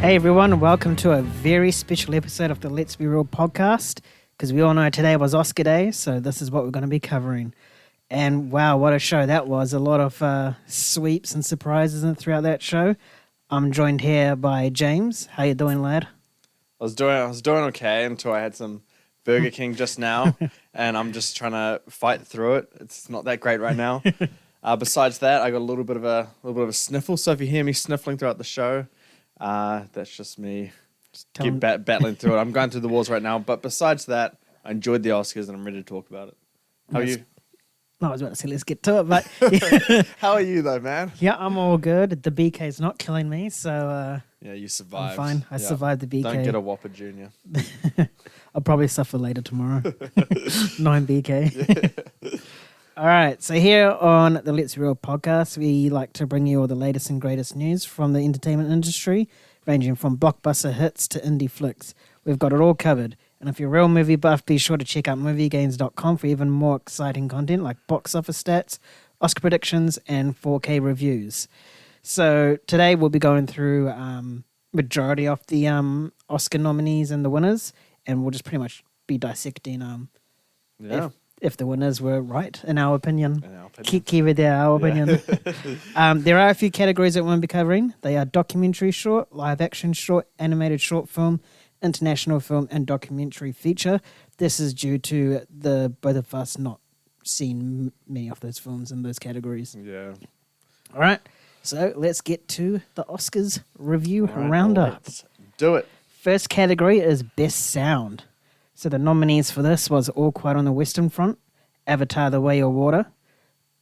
Hey everyone, welcome to a very special episode of the Let's Be Real podcast, because we all know today was Oscar Day, so this is what we're going to be covering. And wow, what a show that was. A lot of sweeps and surprises throughout that show. I'm joined here by James. How you doing, lad? I was doing okay until I had some Burger King just now, and I'm just trying to fight through it. It's not that great right now. Besides that, I got a little bit of a sniffle. So if you hear me sniffling throughout the show, that's just me. Just keep battling through it. I'm going through the walls right now. But besides that, I enjoyed the Oscars and I'm ready to talk about it. How are you? No, I was about to say let's get to it, but yeah. How are you though, man? Yeah, I'm all good. The BK's not killing me, so yeah, you survived. I'm fine. I survived the BK. Don't get a Whopper Junior. I'll probably suffer later tomorrow. 9 BK. Yeah. All right, so here on the Let's Be Real podcast, we like to bring you all the latest and greatest news from the entertainment industry, ranging from blockbuster hits to indie flicks. We've got it all covered. And if you're a real movie buff, be sure to check out MovieGainz.com for even more exciting content like box office stats, Oscar predictions, and 4K reviews. So today we'll be going through majority of the Oscar nominees and the winners, and we'll just pretty much be dissecting if the winners were right, in our opinion. Keep it there, our opinion. There are a few categories that we'll be covering. They are documentary short, live action short, animated short film, international film, and documentary feature. This is due to the both of us not seeing many of those films in those categories. Yeah. All right. So let's get to the Oscars review roundup. Let's do it. First category is Best Sound. So the nominees for this was All Quiet on the Western Front, Avatar: The Way of Water,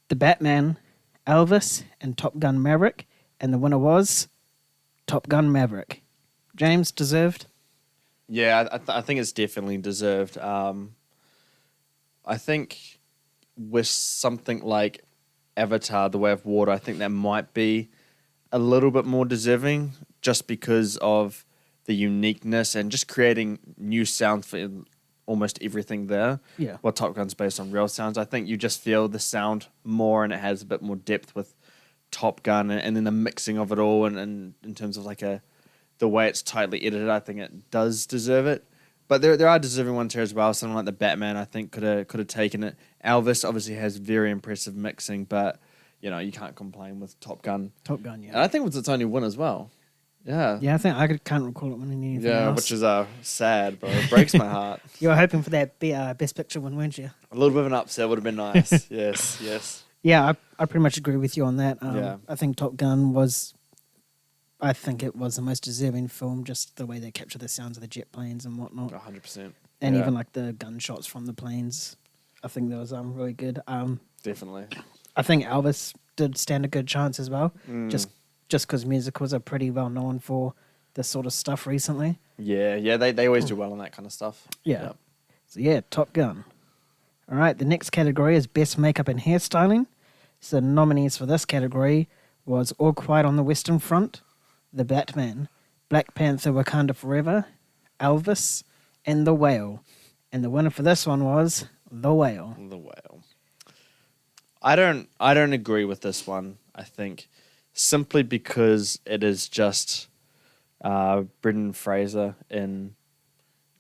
The Batman, Elvis, and Top Gun: Maverick. And the winner was Top Gun: Maverick. James, deserved? Yeah, I think it's definitely deserved. I think with something like Avatar: The Way of Water, I think that might be a little bit more deserving just because of the uniqueness and just creating new sound for almost everything there. Yeah. Well, Top Gun's based on real sounds. I think you just feel the sound more and it has a bit more depth with Top Gun and then the mixing of it all and in terms of like the way it's tightly edited, I think it does deserve it. But there are deserving ones here as well. Something like the Batman, I think, could have taken it. Elvis obviously has very impressive mixing, but you know you can't complain with Top Gun. Top Gun, yeah. And I think it was its only win as well. Yeah. Yeah, I think I can't recall it winning anything else. Which is sad, bro. It breaks my heart. You were hoping for that Best Picture win, weren't you? A little bit of an upset would have been nice. Yes. Yeah, I pretty much agree with you on that. Yeah. I think Top Gun I think it was the most deserving film, just the way they capture the sounds of the jet planes and whatnot. 100%. And even like the gunshots from the planes. I think that was really good. Definitely. I think Elvis did stand a good chance as well, just because musicals are pretty well known for this sort of stuff recently. Yeah, they always do well on that kind of stuff. Yeah. So yeah, Top Gun. All right, the next category is Best Makeup and Hairstyling. So the nominees for this category was All Quiet on the Western Front, The Batman, Black Panther: Wakanda Forever, Elvis, and The Whale. And the winner for this one was The Whale. The Whale. I don't agree with this one, I think, simply because it is just Brendan Fraser in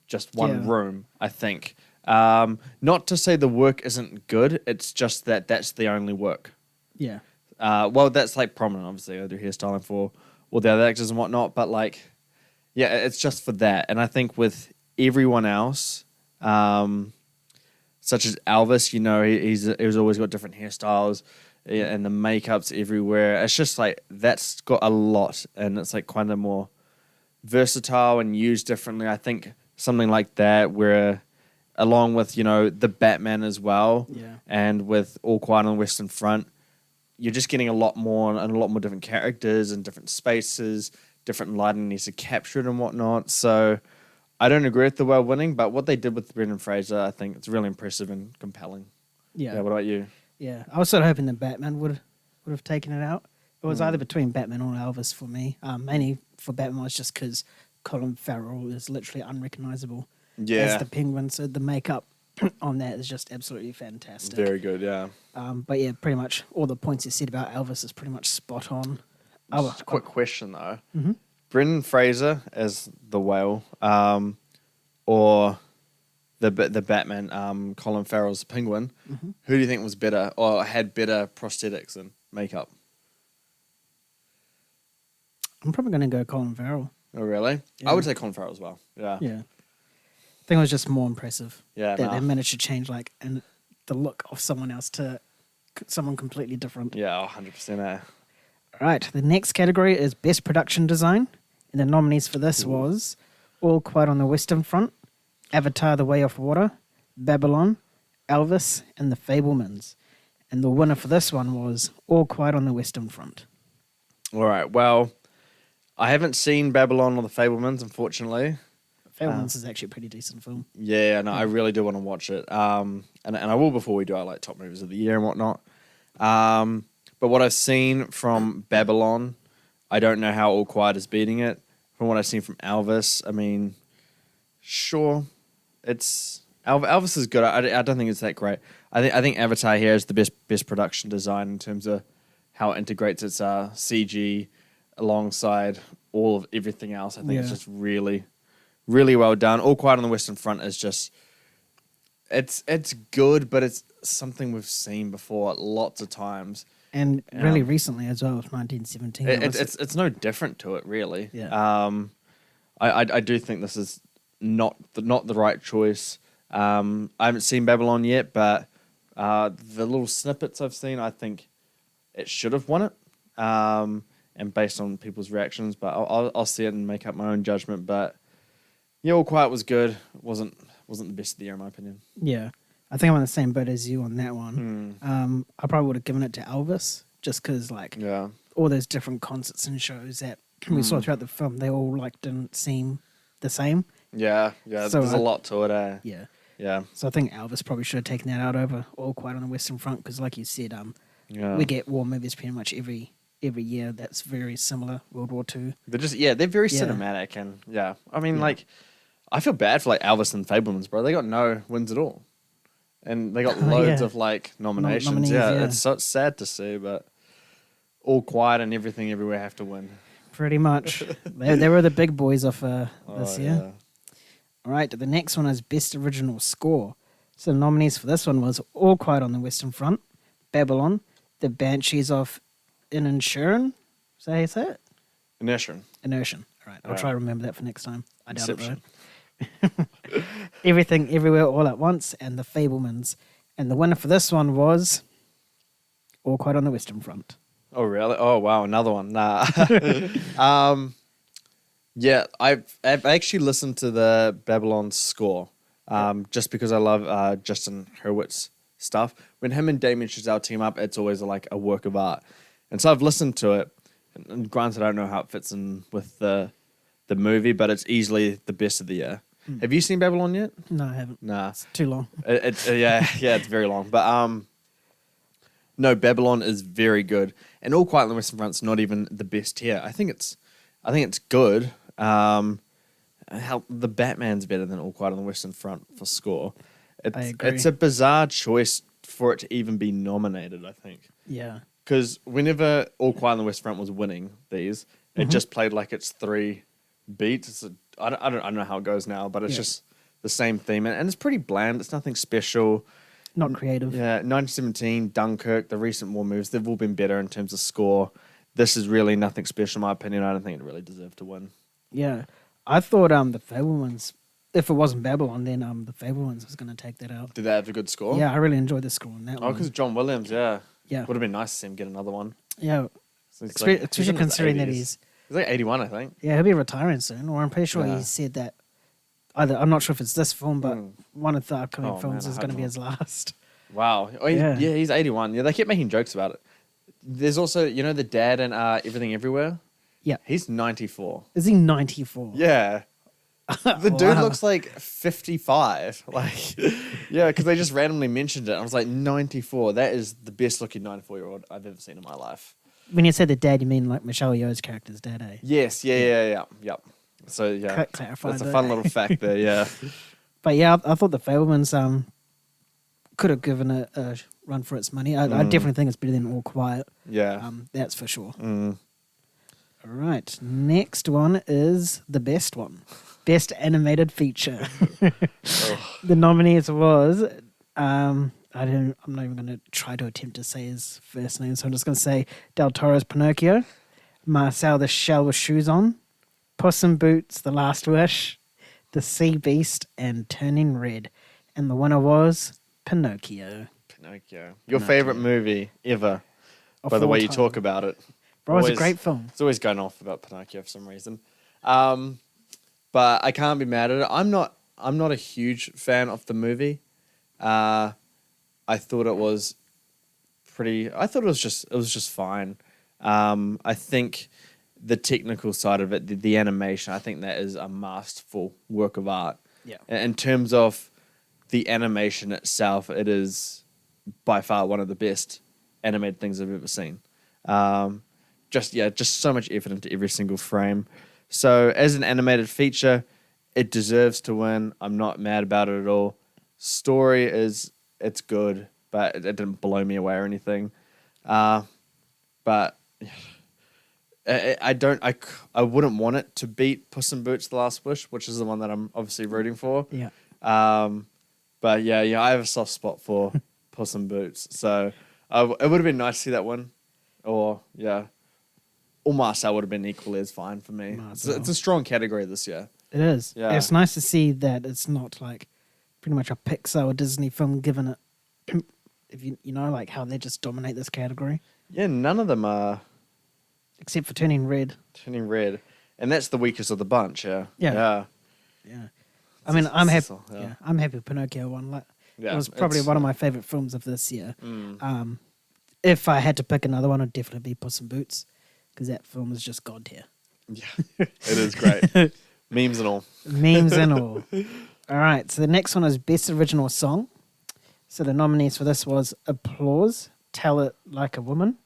just one room, I think. Not to say the work isn't good, it's just that that's the only work. Yeah. Well, that's like prominent, obviously. I do hairstyling for all the other actors and whatnot, but like, yeah, it's just for that. And I think with everyone else, such as Elvis, you know, he's always got different hairstyles and the makeup's everywhere. It's just like that's got a lot, and it's like kind of more versatile and used differently. I think something like that, where along with the Batman as well, and with All Quiet on the Western Front, you're just getting a lot more and a lot more different characters and different spaces, different lighting needs to capture it and whatnot. So I don't agree with the Whale winning, but what they did with Brendan Fraser, I think it's really impressive and compelling. Yeah. What about you? Yeah, I was sort of hoping that Batman would have taken it out. It was either between Batman or Elvis for me. Mainly for Batman was just because Colin Farrell is literally unrecognizable as the Penguin. So the makeup on that is just absolutely fantastic. Very good, yeah. But yeah, pretty much all the points you said about Elvis is pretty much spot on. Just a quick question though. Mm-hmm. Brendan Fraser as the whale, or the Batman, Colin Farrell's Penguin. Mm-hmm. Who do you think was better or had better prosthetics and makeup? I'm probably going to go Colin Farrell. Oh, really? Yeah. I would say Colin Farrell as well. Yeah. Yeah. I think it was just more impressive. Yeah, that nah. they managed to change the look of someone else to someone completely different. Yeah, 100%. All right, the next category is Best Production Design. And the nominees for this was All Quiet on the Western Front, Avatar: The Way of Water, Babylon, Elvis, and The Fabelmans. And the winner for this one was All Quiet on the Western Front. All right. Well, I haven't seen Babylon or The Fabelmans, unfortunately. Fabelmans is actually a pretty decent film. Yeah, no, I really do want to watch it. And I will before we do our top movies of the year and whatnot. But what I've seen from Babylon, I don't know how All Quiet is beating it. From what I've seen from Elvis, I mean, sure, Elvis is good. I don't think it's that great. I think Avatar here is the best production design in terms of how it integrates its CG alongside all of everything else. I think it's just really, really well done. All Quiet on the Western Front is just it's good, but it's something we've seen before lots of times. And really recently as well, 1917. It's no different to it, really. Yeah. I do think this is not the right choice. I haven't seen Babylon yet, but the little snippets I've seen, I think it should have won it. And based on people's reactions, but I'll see it and make up my own judgment. But yeah, All Quiet was good. It wasn't the best of the year in my opinion. Yeah. I think I'm on the same boat as you on that one. I probably would have given it to Elvis just because, all those different concerts and shows that we saw throughout the film, they all didn't seem the same. Yeah. So there's a lot to it. Yeah. So I think Elvis probably should have taken that out over All Quiet on the Western Front because, like you said, we get war movies pretty much every year that's very similar. World War II. They're very cinematic and I mean I feel bad for Elvis and Fabelmans, bro. They got no wins at all. And they got loads of nominations. Nominees, It's so sad to see, but All Quiet and Everything Everywhere have to win. Pretty much. they were the big boys of this year. Yeah. All right, the next one is Best Original Score. So the nominees for this one was All Quiet on the Western Front, Babylon, The Banshees of Inisherin. Is that how you say it? Inisherin. All right, I'll try to remember that for next time. I doubt it though. Everything, Everywhere, All at Once, and The Fabelmans. And the winner for this one was All Quiet on the Western Front. Oh, really? Oh, wow, another one. Nah. Yeah, I've actually listened to the Babylon score just because I love Justin Hurwitz's stuff. When him and Damien Chazelle team up, it's always a work of art. And so I've listened to it. And granted, I don't know how it fits in with the movie, but it's easily the best of the year. Have you seen Babylon yet? No, I haven't. Nah. It's too long. It's very long. But no, Babylon is very good. And All Quiet on the Western Front's not even the best here. I think it's good. The Batman's better than All Quiet on the Western Front for score. I agree. It's a bizarre choice for it to even be nominated, I think. Yeah. Because whenever All Quiet on the Western Front was winning these, it just played its 3 beats. I don't know how it goes now, but it's just the same theme. And it's pretty bland. It's nothing special. Not creative. Yeah, 1917, Dunkirk, the recent war movies, they've all been better in terms of score. This is really nothing special, in my opinion. I don't think it really deserved to win. Yeah. I thought The Fabelmans, if it wasn't Babylon, then The Fabelmans was going to take that out. Did they have a good score? Yeah, I really enjoyed the score on that one. Oh, because John Williams, yeah. Yeah. Would have been nice to see him get another one. Yeah. So Especially considering that he's 81, I think. Yeah, he'll be retiring soon, or I'm pretty sure he said that I'm not sure if it's this film, but one of the upcoming films is going to be his last. Wow. Oh, he's 81. Yeah, they kept making jokes about it. There's also, the dad in Everything Everywhere? Yeah. He's 94. Is he 94? Yeah. The dude looks like 55. Because they just randomly mentioned it. I was like, 94. That is the best looking 94-year-old I've ever seen in my life. When you said the dad, you mean like Michelle Yeoh's character's dad, eh? Yes, yeah. So, yeah. Clarify that's a fun little fact there, yeah. But yeah, I thought the Fabelmans could have given a run for its money. I definitely think it's better than All Quiet. Yeah. That's for sure. Mm. All right. Next one is the best one. Best animated feature. The nominees was I'm not even going to try to attempt to say his first name, so I'm just going to say Del Toro's Pinocchio, Marcel the Shell with Shoes On, Puss in Boots, The Last Wish, The Sea Beast, and Turning Red. And the winner was Pinocchio. Your favorite movie ever, by the way you talk about it. Bro, it's a great film. It's always going off about Pinocchio for some reason. But I can't be mad at it. I'm not a huge fan of the movie. I thought it was just fine. I think the technical side of it, the animation, I think that is a masterful work of art. Yeah. In terms of the animation itself, it is by far one of the best animated things I've ever seen. Just so much effort into every single frame. So as an animated feature, it deserves to win. I'm not mad about it at all. Story it's good, but it didn't blow me away or anything. But I wouldn't want it to beat Puss in Boots: The Last Wish, which is the one that I'm obviously rooting for. Yeah. But I have a soft spot for Puss in Boots, so it would have been nice to see that one, or Marcel would have been equally as fine for me. It's a strong category this year. It is. Yeah. It's nice to see that it's not like pretty much a Pixar or Disney film given it, if you know, like how they just dominate this category. Yeah, none of them are. Except for Turning Red. Turning Red. And that's the weakest of the bunch, yeah. Yeah. I mean, I'm happy. Yeah, I'm happy Pinocchio won. Like, it was probably one of my favorite films of this year. If I had to pick another one, it'd definitely be Puss in Boots, because that film is just god tier. Yeah, it is great. Memes and all. Memes and all. All right, so the next one is Best Original Song. So the nominees for this was Applause, Tell It Like a Woman,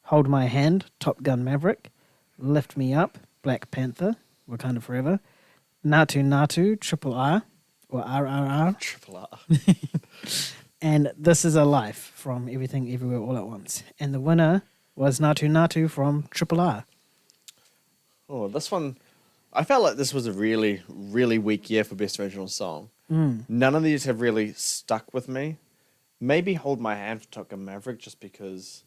Hold My Hand, Top Gun Maverick, Lift Me Up, Black Panther, Wakanda Forever, Natu Natu, Triple R, or RRR. Triple R. And This Is a Life from Everything Everywhere All at Once. And the winner was Natu Natu from Triple R. Oh, this one, I felt like this was a really, really weak year for Best Original Song. None of these have really stuck with me. Maybe Hold My Hand for Top Gun Maverick, just because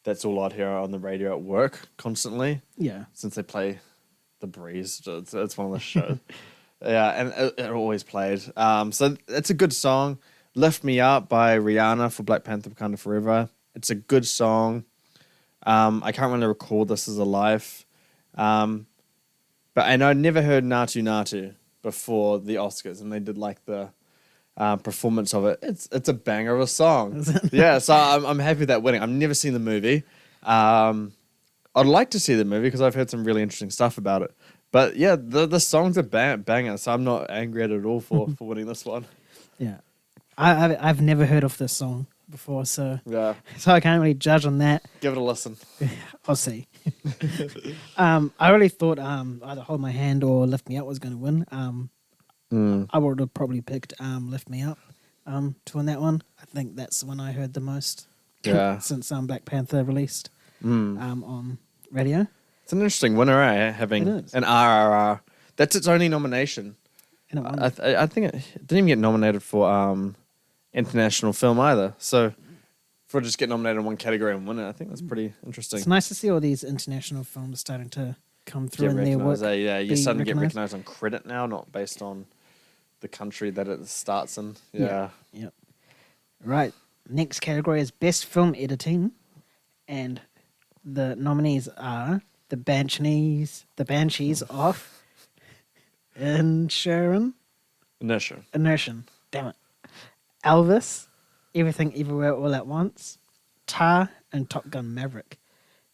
that's all I'd hear on the radio at work constantly. Yeah. Since they play The Breeze. It's one of the shows. Yeah, and it always played. So it's a good song. Lift Me Up by Rihanna for Black Panther Wakanda Forever. It's a good song. I can't really recall This Is a Life. But I know I'd never heard Natu Natu before the Oscars, and they did like the performance of it. It's a banger of a song. Yeah, so I'm happy with that winning. I've never seen the movie. I'd like to see the movie because I've heard some really interesting stuff about it. But yeah, the song's a banger, so I'm not angry at it at all for winning this one. Yeah. I've never heard of this song before, so Yeah, so I can't really judge on that. give it a listen. I'll see. I really thought either Hold My Hand or Lift Me Up was going to win. I would have probably picked Lift Me Up to win that one. I think that's the one I heard the most since Black Panther released on radio. It's an interesting winner, having an RRR. That's its only nomination. And it won. I think it didn't even get nominated for international film either. So for it just get nominated in one category and win it, I think that's pretty interesting. It's nice to see all these international films starting to come through in their work. You're starting to get recognised on credit now, not based on the country that it starts in. Yeah. Yep. Right. Next category is Best Film Editing. And the nominees are The Banshees of Inisherin. Damn it. Elvis, Everything Everywhere All at Once, Tar, and Top Gun Maverick.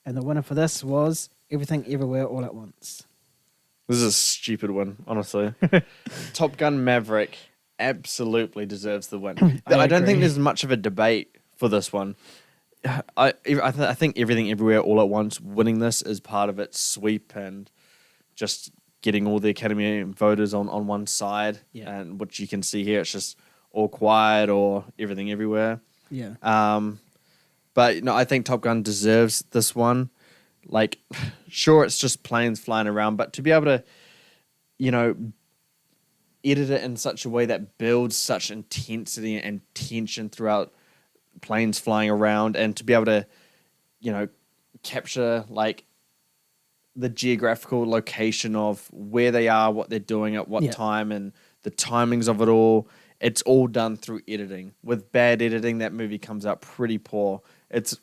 And the winner for this was Everything Everywhere All at Once. This is a stupid one, honestly. Top Gun Maverick absolutely deserves the win. I don't think there's much of a debate for this one. I think Everything Everywhere All at Once winning this is part of its sweep and just getting all the Academy voters on one side, and what you can see here, it's just All Quiet or Everything Everywhere. Yeah. But I think Top Gun deserves this one. Like, sure, it's just planes flying around, but to be able to, you know, edit it in such a way that builds such intensity and tension throughout planes flying around, and to be able to, you know, capture like the geographical location of where they are, what they're doing at what time, and the timings of it all. It's all done through editing. With bad editing, that movie comes out pretty poor. It's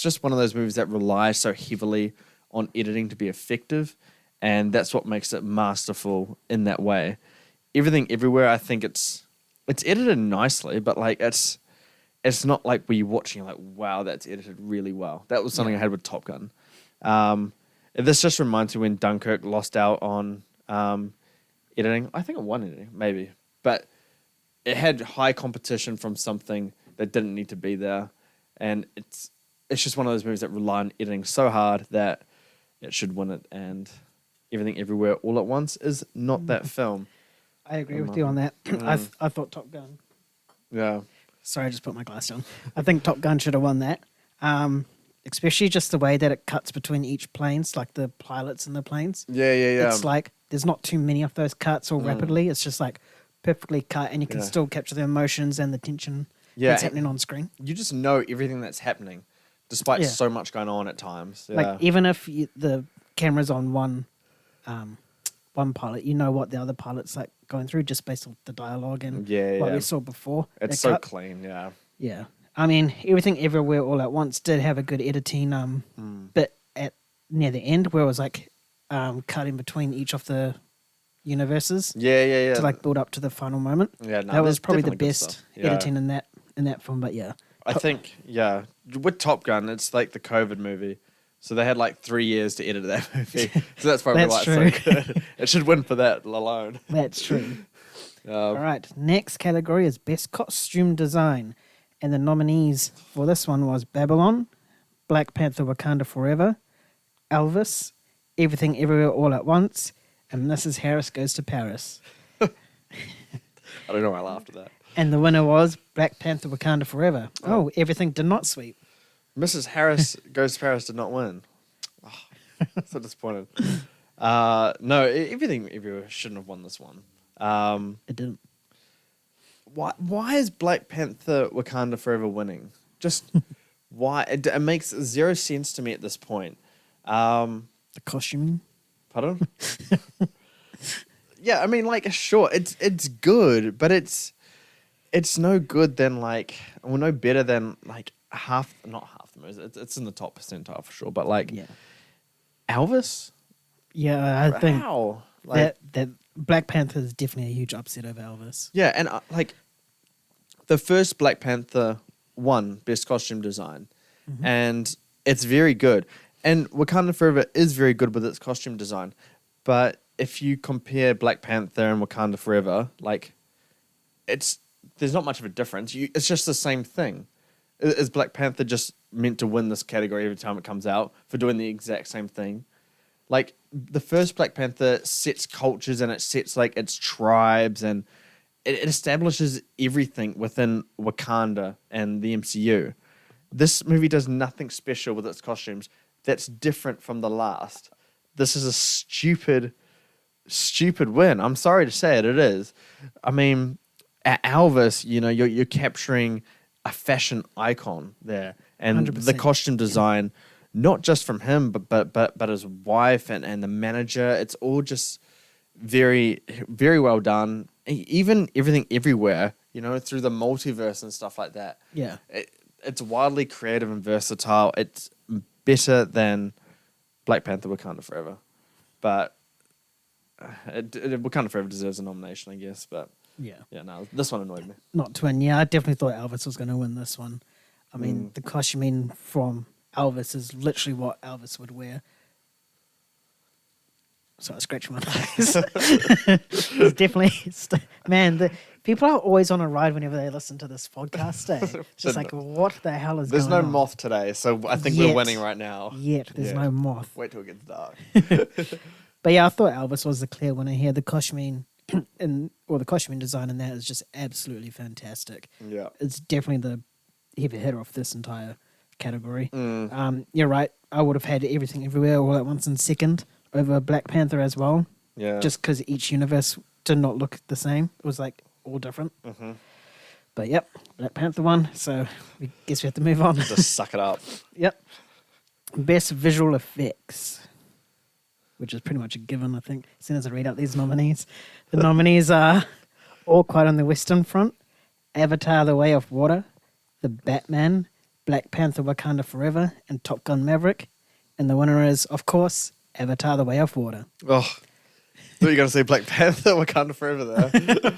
just one of those movies that relies so heavily on editing to be effective, and that's what makes it masterful in that way. Everything Everywhere, I think it's edited nicely, but like it's not like when you're watching, you're like, wow, that's edited really well. That was something I had with Top Gun. This just reminds me when Dunkirk lost out on editing. I think it won editing, maybe, but it had high competition from something that didn't need to be there, and it's just one of those movies that rely on editing so hard that it should win it. And Everything Everywhere All at Once is not that film. I agree with you on that. I thought Top Gun. Yeah. Sorry, I just put my glass down. I think Top Gun should have won that. Especially just the way that it cuts between each planes, like the pilots and the planes. Yeah. It's like there's not too many of those cuts or rapidly. It's just like perfectly cut, and you can still capture the emotions and the tension that's happening on screen. You just know everything that's happening, despite so much going on at times. Yeah. Like even if the camera's on one pilot, you know what the other pilot's like going through just based on the dialogue and what we saw before. It's so clean, yeah. Yeah. I mean, Everything Everywhere All at Once did have a good editing bit at near the end where it was like cutting between each of the universes. Yeah. To like build up to the final moment. Yeah, no, that was probably the best Yeah. editing in that film, but yeah. I think, with Top Gun, it's like the COVID movie. So they had like 3 years to edit that movie. So that's probably why it's so good. It should win for that alone. That's true. All right. Next category is Best Costume Design. And the nominees for this one was Babylon, Black Panther Wakanda Forever, Elvis, Everything Everywhere All at Once, and Mrs. Harris Goes to Paris. I don't know why I laughed at that. And the winner was Black Panther Wakanda Forever. Oh, everything did not sweep. Mrs. Harris Goes to Paris did not win. Oh, so disappointed. No, Everything Everywhere shouldn't have won this one. It didn't. Why is Black Panther Wakanda Forever winning? Just why? It makes zero sense to me at this point. The costuming? Pardon? Yeah, I mean, like, sure, it's good, but it's no good than no better than like not half the movies. It's in the top percentile for sure, but like Elvis. Yeah, I think like, that Black Panther is definitely a huge upset over Elvis. Yeah, and like the first Black Panther won Best Costume Design, and it's very good. And Wakanda Forever is very good with its costume design, but if you compare Black Panther and Wakanda Forever, like there's not much of a difference. It's just the same thing. Is Black Panther just meant to win this category every time it comes out for doing the exact same thing? Like, the first Black Panther sets cultures and it sets, like, its tribes and it establishes everything within Wakanda and the MCU. This movie does nothing special with its costumes that's different from the last. This is a stupid win. I'm sorry to say it is. I mean, at Elvis, you're capturing a fashion icon there. And 100%. The costume design... Not just from him, but his wife and the manager. It's all just very, very well done. Even Everything Everywhere, through the multiverse and stuff like that. Yeah. It's wildly creative and versatile. It's better than Black Panther Wakanda Forever. But Wakanda Forever deserves a nomination, I guess. But yeah, no, this one annoyed me. Not to win. Yeah, I definitely thought Elvis was going to win this one. I mean, the costuming from Elvis is literally what Elvis would wear. So I scratched my nose. It's definitely, the people are always on a ride whenever they listen to this podcast. Just like, what the hell is going on? There's no moth today, so I think we're winning right now. There's no moth. Wait till it gets dark. But yeah, I thought Elvis was the clear winner here. The costuming the costuming design in that is just absolutely fantastic. Yeah, it's definitely the heavy hitter of this entire category. You're right. I would have had Everything Everywhere All at Once in second over Black Panther as well. Yeah. Just because each universe did not look the same. It was like all different. Mm-hmm. But yep, Black Panther won, so we guess we have to move on. Just suck it up. Yep. Best visual effects, which is pretty much a given, I think, as soon as I read out these nominees. The nominees are All Quiet on the Western Front, Avatar The Way of Water, The Batman, Black Panther Wakanda Forever, and Top Gun Maverick. And the winner is, of course, Avatar The Way of Water. Oh, thought you were going to say Black Panther Wakanda Forever there.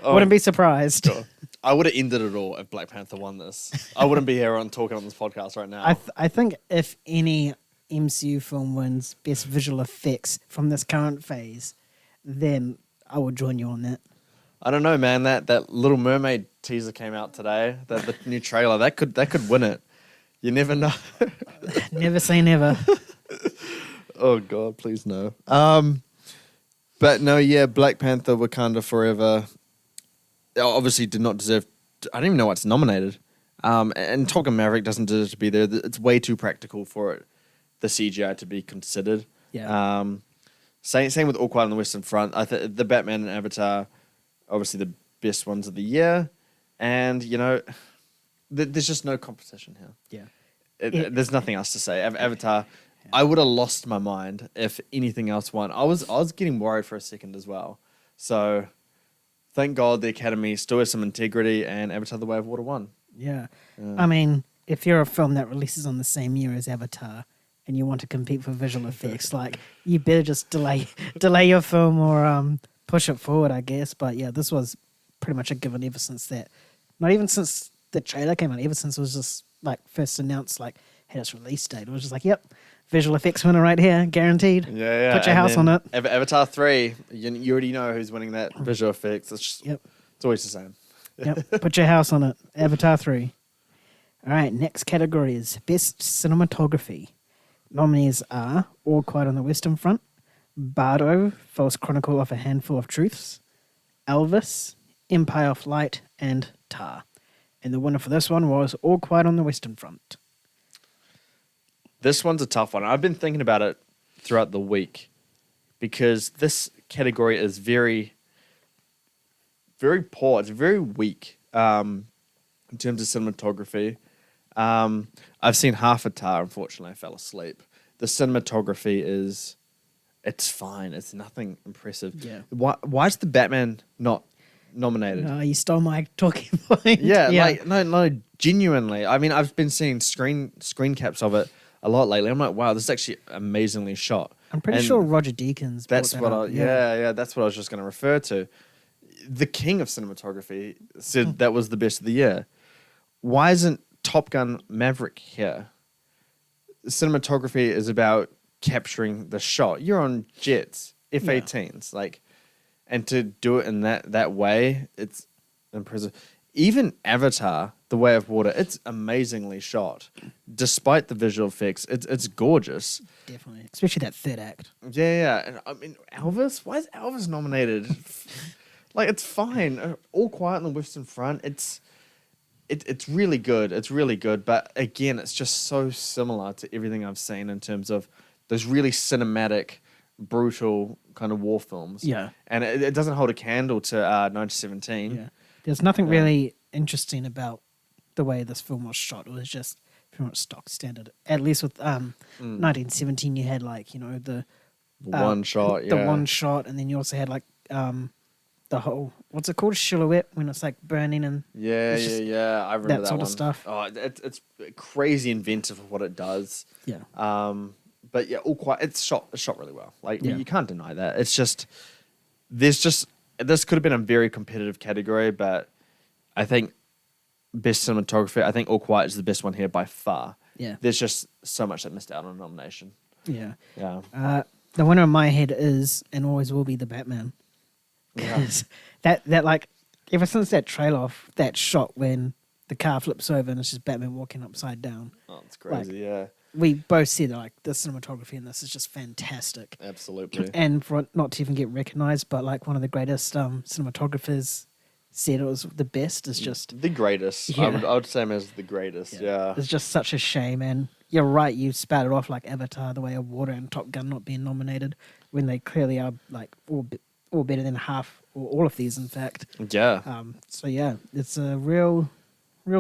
Wouldn't be surprised. Sure. I would have ended it all if Black Panther won this. I wouldn't be here talking on this podcast right now. I think if any MCU film wins Best Visual Effects from this current phase, then I would join you on that. I don't know, man. That Little Mermaid teaser came out today. The new trailer that could win it. You never know. Never say never. Oh God, please no. But no, yeah, Black Panther Wakanda Forever obviously did not deserve. I don't even know why it's nominated. And Top Gun Maverick doesn't deserve to be there. It's way too practical for the CGI to be considered. Yeah. Same with All Quiet on the Western Front. I think the Batman and Avatar, obviously the best ones of the year, and you know, there's just no competition here. Yeah. There's nothing else to say. Avatar. Yeah. I would have lost my mind if anything else won. I was getting worried for a second as well. So, thank God the Academy still has some integrity, and Avatar: The Way of Water won. Yeah. I mean, if you're a film that releases on the same year as Avatar and you want to compete for visual effects, like, you better just delay your film or push it forward, I guess. But yeah, this was pretty much a given ever since that. Not even since the trailer came out, ever since it was just like first announced, like had its release date. It was just like, yep, visual effects winner right here, guaranteed. Yeah. Put your house on it. Avatar 3, you already know who's winning that visual effects. It's just, it's always the same. Yep, put your house on it. Avatar 3. All right, next category is Best Cinematography. Nominees are All Quiet on the Western Front, Bardo, False Chronicle of a Handful of Truths, Elvis, Empire of Light, and Tar. And the winner for this one was All Quiet on the Western Front. This one's a tough one. I've been thinking about it throughout the week because this category is very, very poor. It's very weak in terms of cinematography. I've seen half a Tar. Unfortunately, I fell asleep. The cinematography it's fine. It's nothing impressive. Yeah. Why is the Batman not nominated? No, you stole my talking point. Yeah, like no, genuinely. I mean, I've been seeing screen caps of it a lot lately. I'm like, wow, this is actually amazingly shot. I'm pretty sure Roger Deakins. That's what that's what I was just going to refer to. The king of cinematography said that was the best of the year. Why isn't Top Gun Maverick here? Cinematography is about capturing the shot. You're on jets, F-18s, like, and to do it in that way, it's impressive. Even Avatar: The Way of Water, it's amazingly shot. Despite the visual effects, it's gorgeous. Definitely, especially that third act. Yeah. And I mean, Elvis. Why is Elvis nominated? Like, it's fine. All Quiet on the Western Front. It's really good. It's really good. But again, it's just so similar to everything I've seen in terms of those really cinematic, brutal kind of war films. Yeah. And it doesn't hold a candle to 1917. Yeah. There's nothing really interesting about the way this film was shot. It was just pretty much stock standard. At least with 1917, you had, like, you know, the one shot, the one shot, and then you also had, like, the whole, what's it called, silhouette, when it's like burning and I remember that sort one. of stuff. Oh, it's crazy inventive of what it does. Yeah. But yeah, All Quiet, it's shot really well. Like, you can't deny that. It's just this could have been a very competitive category, but I think best cinematography, I think All Quiet is the best one here by far. Yeah. There's just so much that missed out on a nomination. Yeah. Yeah. The winner in my head is and always will be The Batman. Because that like, ever since that trailer off, that shot when the car flips over and it's just Batman walking upside down. Oh, it's crazy, We both said, like, the cinematography in this is just fantastic. Absolutely. And for it not to even get recognized, but like one of the greatest cinematographers said it was the best. Is just the greatest. Yeah. I would say him as the greatest. Yeah. It's just such a shame, and you're right. You spouted off like Avatar, The Way of Water, and Top Gun not being nominated when they clearly are like all better than half or all of these, in fact. Yeah. So yeah, it's a real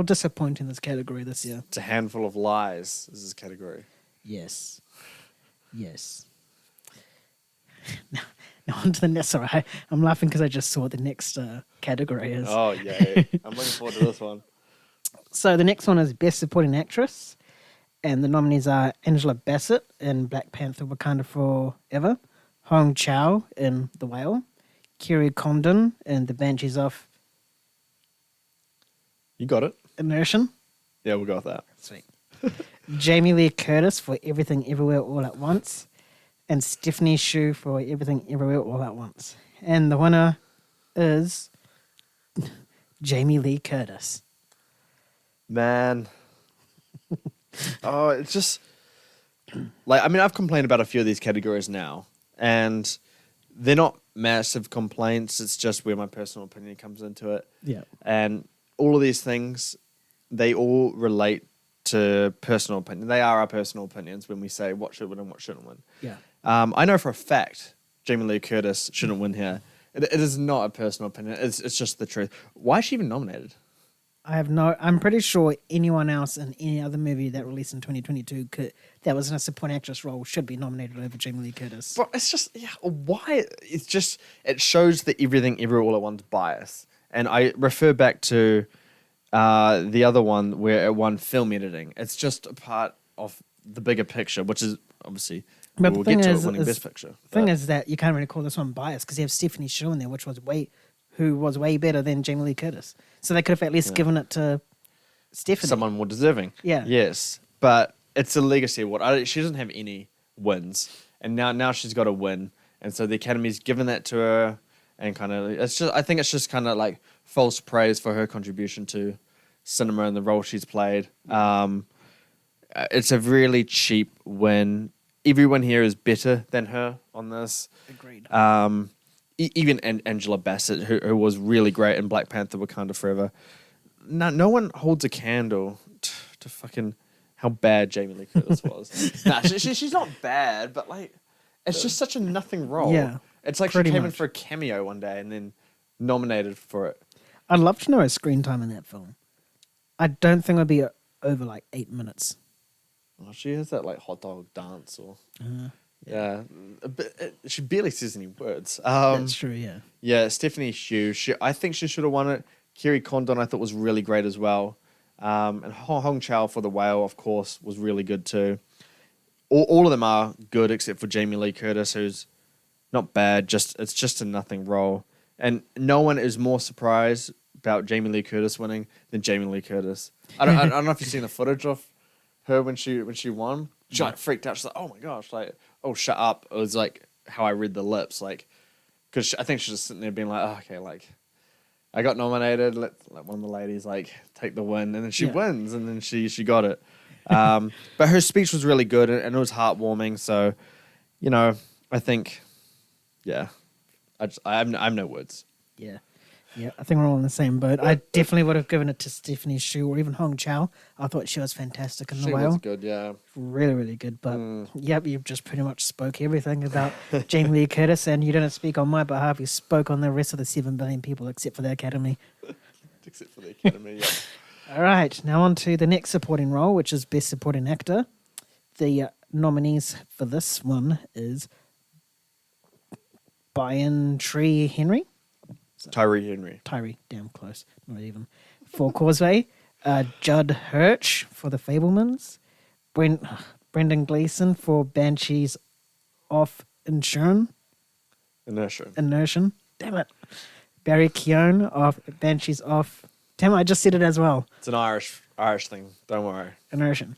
disappointing in this category this year. It's a handful of lies, is this category. Yes. Now on to the next. Sorry, I'm laughing because I just saw what the next category is. Oh, yeah. I'm looking forward to this one. So the next one is Best Supporting Actress, and the nominees are Angela Bassett in Black Panther: Wakanda Forever, Hong Chow in The Whale, Kerry Condon in The Banshees of You got it. Inisherin. Yeah, we'll go with that. Sweet. Jamie Lee Curtis for Everything Everywhere All at Once, and Stephanie Hsu for Everything Everywhere All at Once. And the winner is Jamie Lee Curtis. Man. Oh, it's just... Like, I mean, I've complained about a few of these categories now, and they're not massive complaints. It's just where my personal opinion comes into it. Yeah. And all of these things, they all relate to personal opinion. They are our personal opinions when we say what should win and what shouldn't win. Yeah. I know for a fact Jamie Lee Curtis shouldn't win here. It is not a personal opinion. It's just the truth. Why is she even nominated? I'm pretty sure anyone else in any other movie that released in 2022 that was in a supporting actress role should be nominated over Jamie Lee Curtis. But it's just, why? It's just, it shows the Everything Everywhere All at Once bias. And I refer back to the other one where it won film editing. It's just a part of the bigger picture, which is obviously, but we'll get to it winning Best Picture. The thing is that you can't really call this one biased because you have Stephanie Hsu in there, who was way better than Jamie Lee Curtis. So they could have at least given it to Stephanie. Someone more deserving. Yeah. Yes. But it's a legacy award. She doesn't have any wins. And now she's got a win. And so the Academy's given that to her. And kind of, I think it's just kind of like false praise for her contribution to cinema and the role she's played. It's a really cheap win. Everyone here is better than her on this. Agreed. Even Angela Bassett, who was really great in Black Panther: Wakanda Forever. No one holds a candle to fucking how bad Jamie Lee Curtis was. Nah, she's not bad, but like, it's just such a nothing role. Yeah, it's like she came in for a cameo one day and then nominated for it. I'd love to know her screen time in that film. I don't think it'd be over like 8 minutes. Oh, she has that like hot dog dance or. Yeah, she barely says any words. That's true, yeah. Yeah, Stephanie Hsu. I think she should have won it. Kerry Condon, I thought, was really great as well. And Hong Chow for The Whale, of course, was really good too. All of them are good except for Jamie Lee Curtis, who's not bad. It's just a nothing role. And no one is more surprised about Jamie Lee Curtis winning than Jamie Lee Curtis. I don't know if you've seen the footage of her when she won. She like freaked out. She's like, "Oh my gosh!" Like, "Oh, shut up!" It was like how I read the lips, like, because I think she's just sitting there being like, "Oh, okay, like, I got nominated. Let one of the ladies like take the win," and then she wins, and then she got it. But her speech was really good, and it was heartwarming. So, I think, I have no words. Yeah, I think we're all in the same boat. I definitely would have given it to Stephanie Hsu or even Hong Chow. I thought she was fantastic in The Whale. She was good, yeah. Really, really good. But, you've just pretty much spoke everything about Jamie Lee Curtis, and you didn't speak on my behalf. You spoke on the rest of the 7 billion people except for the Academy. Except for the Academy, yeah. All right, now on to the next supporting role, which is Best Supporting Actor. The nominees for this one is Brian Tree Henry. Tyree, damn close. Not even. For Causeway. Judd Hirsch for The Fablemans. Brendan Gleeson for Banshees of Inisherin. Damn it. Barry Keoghan of Banshees of... Damn it, I just said it as well. It's an Irish thing. Don't worry. Inisherin.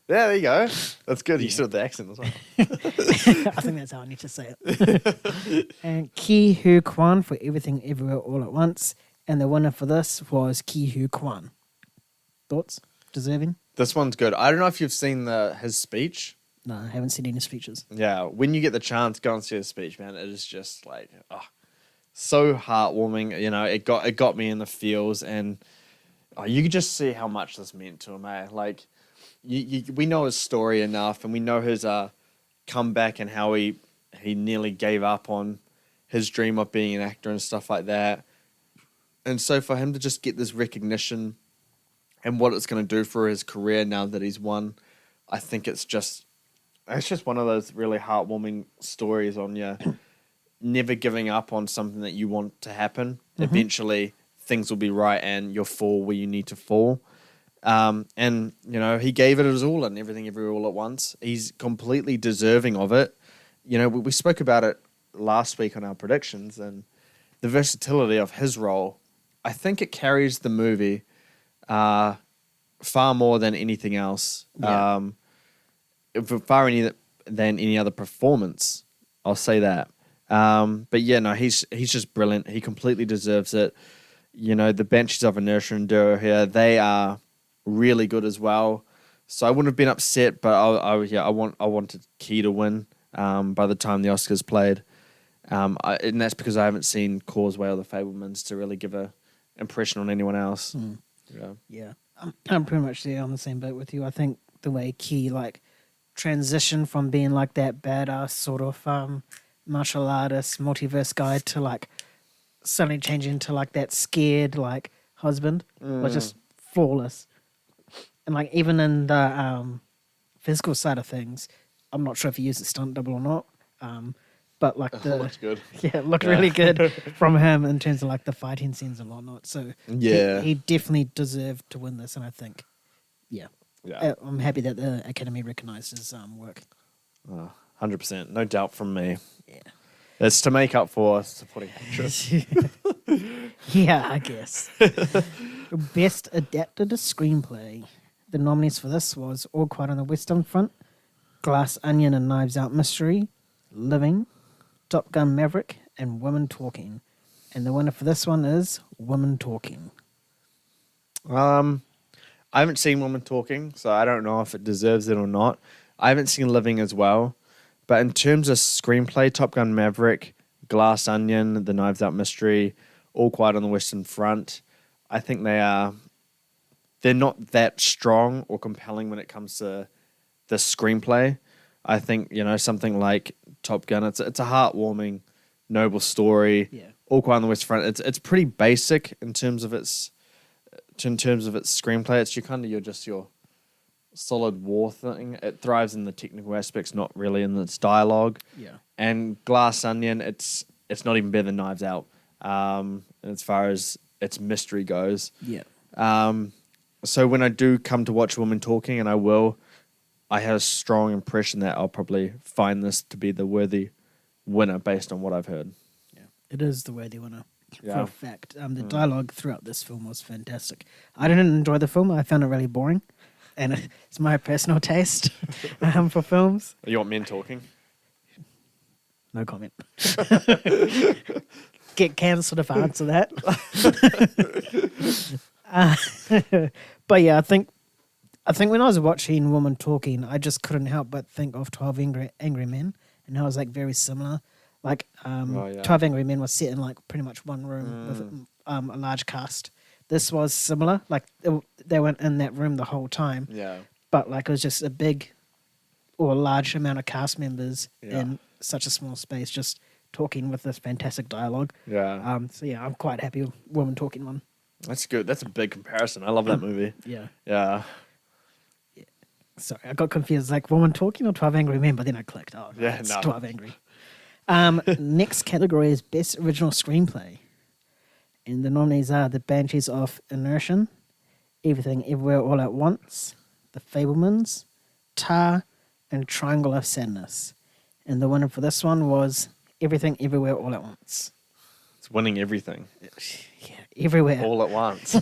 Yeah, there you go. That's good. You still have the accent as well. I think that's how I need to say it. And Ki Hu Kwan for Everything Everywhere All at Once. And the winner for this was Ki Hu Kwan. Thoughts? Deserving? This one's good. I don't know if you've seen his speech. No, I haven't seen any speeches. Yeah, when you get the chance, go and see his speech, man. It is just like, so heartwarming. It got me in the feels, and you could just see how much this meant to him, eh? Like, we know his story enough, and we know his comeback and how he nearly gave up on his dream of being an actor and stuff like that. And so for him to just get this recognition and what it's going to do for his career now that he's won, I think it's just one of those really heartwarming stories on you never giving up on something that you want to happen. Mm-hmm. Eventually, things will be right, and you'll fall where you need to fall. And he gave it his all and everything, everywhere, all at once. He's completely deserving of it. We spoke about it last week on our predictions, and the versatility of his role. I think it carries the movie far more than anything else. Yeah. Than any other performance. I'll say that. But yeah, no, he's just brilliant. He completely deserves it. The Banshees of Inisherin here, they are really good as well. So I wouldn't have been upset, but I wanted Key to win by the time the Oscars played. And that's because I haven't seen Causeway or The Fabelmans to really give a impression on anyone else. Mm. Yeah. I'm pretty much there on the same boat with you. I think the way Key transitioned from being that badass sort of martial artist multiverse guy to suddenly changing to that scared husband was just flawless. And even in the physical side of things, I'm not sure if he used a stunt double or not. But looks good. Yeah, it looked really good from him in terms of the fighting scenes and whatnot. So yeah, he definitely deserved to win this, and I think, yeah, I'm happy that the Academy recognised his work. 100%, no doubt from me. Yeah, it's to make up for supporting actress. Yeah, I guess. Best adapted screenplay. The nominees for this was All Quiet on the Western Front, Glass Onion and Knives Out Mystery, Living, Top Gun Maverick, and Women Talking. And the winner for this one is Women Talking. I haven't seen Women Talking, so I don't know if it deserves it or not. I haven't seen Living as well. But in terms of screenplay, Top Gun Maverick, Glass Onion, The Knives Out Mystery, All Quiet on the Western Front, I think they're not that strong or compelling when it comes to the screenplay. I think, something like Top Gun, it's a heartwarming, noble story. Yeah. All Quiet on the Western Front, it's pretty basic in terms of its screenplay. It's your solid war thing. It thrives in the technical aspects, not really in its dialogue. Yeah. And Glass Onion, it's not even better than Knives Out, as far as its mystery goes. Yeah. So when I do come to watch Women Talking, and I have a strong impression that I'll probably find this to be the worthy winner based on what I've heard. Yeah, it is the worthy winner for Yeah. a fact. The dialogue throughout this film was fantastic. I didn't enjoy the film. I found it really boring. And it's my personal taste for films. You want men talking? No comment. Get cancelled if I answer that. But yeah, I think when I was watching Women Talking, I just couldn't help but think of 12 Angry Men, and how it was very similar. 12 Angry Men was set in pretty much one room with a large cast. This was similar. They weren't in that room the whole time. Yeah. But it was just a big or a large amount of cast members in such a small space, just talking with this fantastic dialogue. Yeah. So yeah, I'm quite happy with Women Talking one. That's good. That's a big comparison. I love that movie. Yeah. Yeah. Sorry, I got confused. Woman Talking or 12 Angry Men, but then I clicked. Oh, no, Yeah, it's no. 12 Angry. Next category is Best Original Screenplay. And the nominees are The Banshees of Inisherin, Everything Everywhere All at Once, The Fabelmans, Tar, and Triangle of Sadness. And the winner for this one was Everything Everywhere All at Once. It's winning everything. Yeah, everywhere. All at once.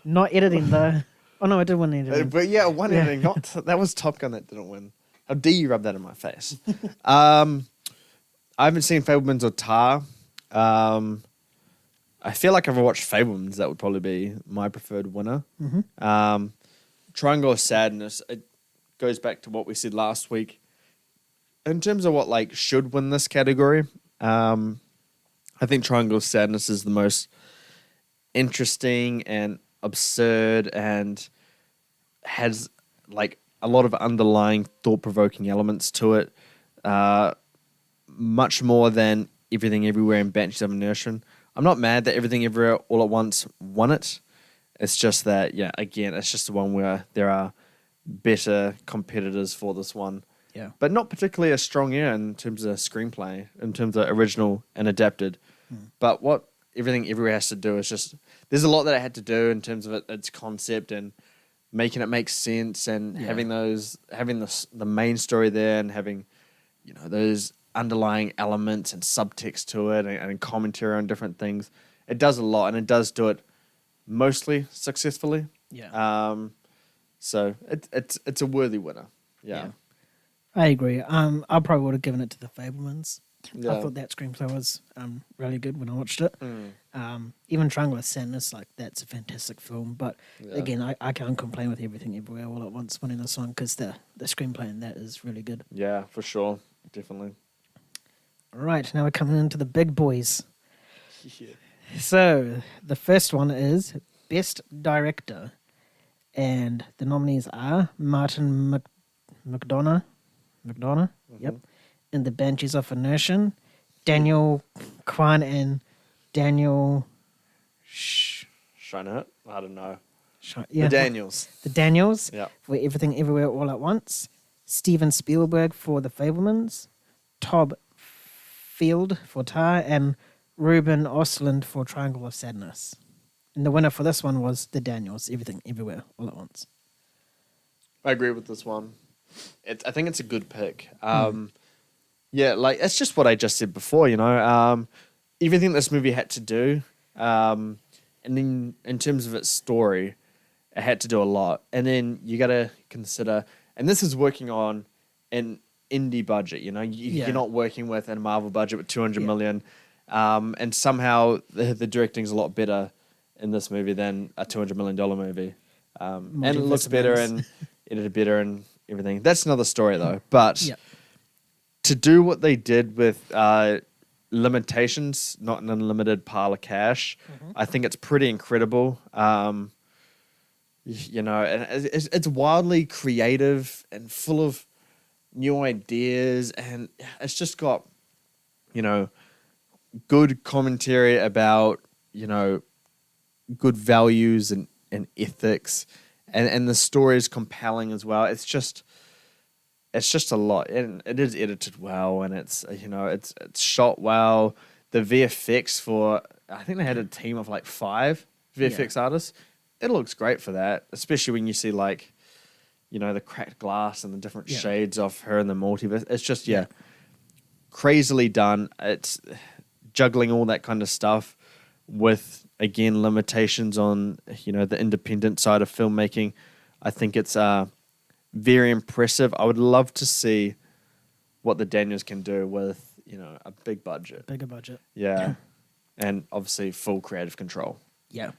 Not editing, though. Oh, no, I did win editing. But yeah, one ending. That was Top Gun that didn't win. How dare you rub that in my face? I haven't seen Fabelmans or Tar. I feel like if I watched Fabelmans, that would probably be my preferred winner. Mm-hmm. Triangle of Sadness, it goes back to what we said last week. In terms of what should win this category, I think Triangle of Sadness is the most interesting and absurd and has like a lot of underlying thought-provoking elements to it, much more than Everything Everywhere and Banshees of Inisherin. I'm not mad that Everything Everywhere All at Once won it. It's just that, yeah, again, it's just the one where there are better competitors for this one. Yeah. But not particularly a strong year in terms of screenplay, in terms of original and adapted. But what Everything Everywhere has to do is just, there's a lot that it had to do in terms of its concept and making it make sense and having the main story there and having, those underlying elements and subtext to it and commentary on different things. It does a lot, and it does do it mostly successfully. Yeah. So it's a worthy winner. Yeah. I agree. I probably would have given it to The Fabelmans. Yeah. I thought that screenplay was really good when I watched it. Even Triangle of Sadness, like, that's a fantastic film. But again, I can't complain with Everything Everywhere All at Once winning this one because the screenplay in that is really good. Yeah, for sure. Definitely. All right, now we're coming into the big boys. Yeah. So the first one is Best Director. And the nominees are Martin McDonough, yep, in The Banshees of Inisherin, Daniel Kwan and Daniel Scheinert? I don't know. The Daniels Yeah. for Everything Everywhere All at Once, Steven Spielberg for The Fabelmans, Todd Field for Tar, and Ruben Östlund for Triangle of Sadness. And the winner for this one was The Daniels, Everything Everywhere All at Once. I agree with this one. I think it's a good pick. Yeah, like, it's just what I just said before, everything this movie had to do, and then in terms of its story, it had to do a lot. And then you got to consider, and this is working on an indie budget, you're not working with a Marvel budget with 200 million, and somehow the directing's a lot better in this movie than a $200 million movie. And it looks better and edited better and everything. That's another story, though. But to do what they did with limitations, not an unlimited pile of cash, I think it's pretty incredible. And it's wildly creative and full of new ideas. And it's just got, good commentary about, good values and ethics, and the story is compelling as well. It's just a lot, and it is edited well, and it's shot well. The VFX I think they had a team of like 5 VFX artists. It looks great for that, especially when you see the cracked glass and the different shades of her in the multiverse. It's just crazily done. It's juggling all that kind of stuff with, again, limitations on the independent side of filmmaking. I think it's very impressive. I would love to see what the Daniels can do with a big budget, Bigger budget. yeah, and obviously full creative control. Yeah.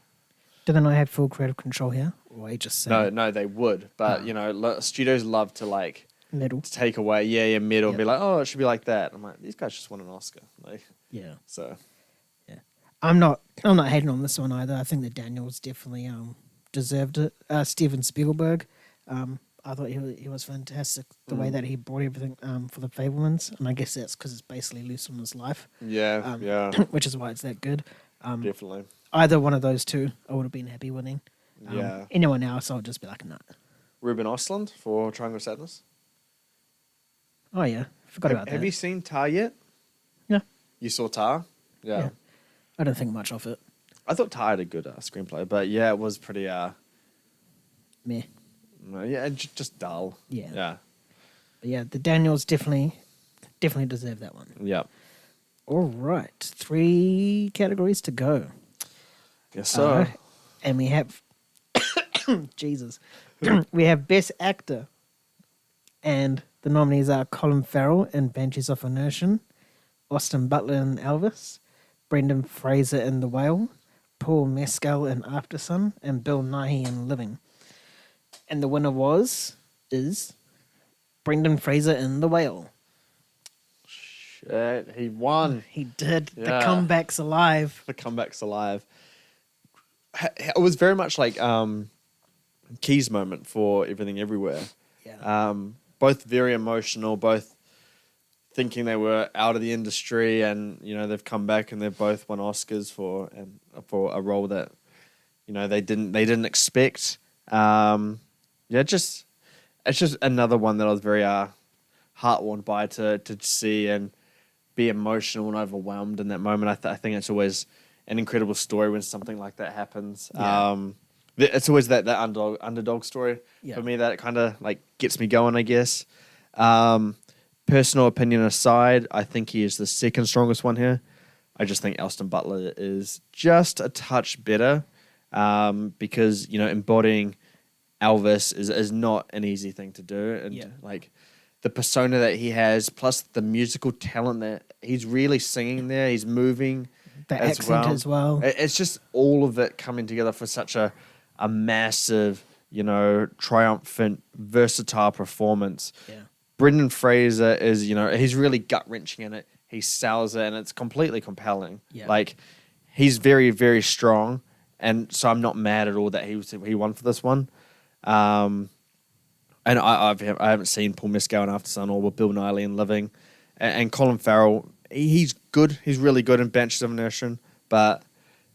Do they not have full creative control here? Or I just say No, they would, but studios love to medal. to take away, medal, and be like, oh, it should be like that. I'm like, these guys just won an Oscar, so. I'm not hating on this one either. I think that Daniels definitely deserved it. Steven Spielberg, I thought he was fantastic. The way that he brought everything for The Fabelmans, and I guess that's because it's basically loose on his life. Yeah. Which is why it's that good. Definitely. Either one of those two, I would have been happy winning. Yeah. Anyone else, I would just be like, nah. Ruben Östlund for Triangle of Sadness. Oh yeah, forgot about that. Have you seen Tar yet? Yeah. You saw Tar? Yeah. I don't think much of it. I thought Tar had a good screenplay, but it was pretty Meh. just dull. Yeah. But yeah, the Daniels definitely deserve that one. Yeah. All right, 3 categories to go. Yes, so. And we have Jesus. We have Best Actor. And the nominees are Colin Farrell in Banshees of Inisherin, Austin Butler in Elvis, Brendan Fraser in The Whale, Paul Mescal in Aftersun, and Bill Nighy in Living. And the winner is Brendan Fraser in The Whale. Shit, he won. He did. Yeah. The comeback's alive. The comeback's alive. It was very much like keys moment for Everything Everywhere. Yeah. Both very emotional, both thinking they were out of the industry, and they've come back and they've both won Oscars for a role that they didn't expect. It's just another one that I was very heartwarmed by to see and be emotional and overwhelmed in that moment. I think it's always an incredible story when something like that happens. Yeah. It's always that underdog story for me that kind of like gets me going, I guess. Personal opinion aside, I think he is the second strongest one here. I just think Austin Butler is just a touch better because embodying Elvis is not an easy thing to do, and like the persona that he has, plus the musical talent that he's really singing there, he's moving. The accent as well. It's just all of it coming together for such a massive, triumphant, versatile performance. Yeah. Brendan Fraser is, he's really gut-wrenching in it. He sells it, and it's completely compelling. Yeah. Like, he's very, very strong, and so I'm not mad at all that he won for this one. And I haven't seen Paul Mescal in After Sun or Bill Nighy in Living, and Colin Farrell. He's good. He's really good in Banshees of Inisherin, but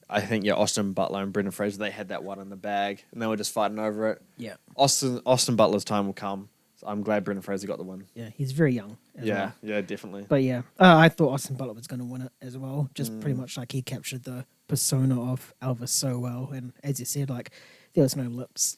I think Austin Butler and Brendan Fraser, they had that one in the bag, and they were just fighting over it. Yeah. Austin Butler's time will come. So I'm glad Brendan Fraser got the win. Yeah, he's very young as well. Yeah, definitely. But I thought Austin Butler was going to win it as well. Just pretty much like he captured the persona of Elvis so well. And as you said, like there was no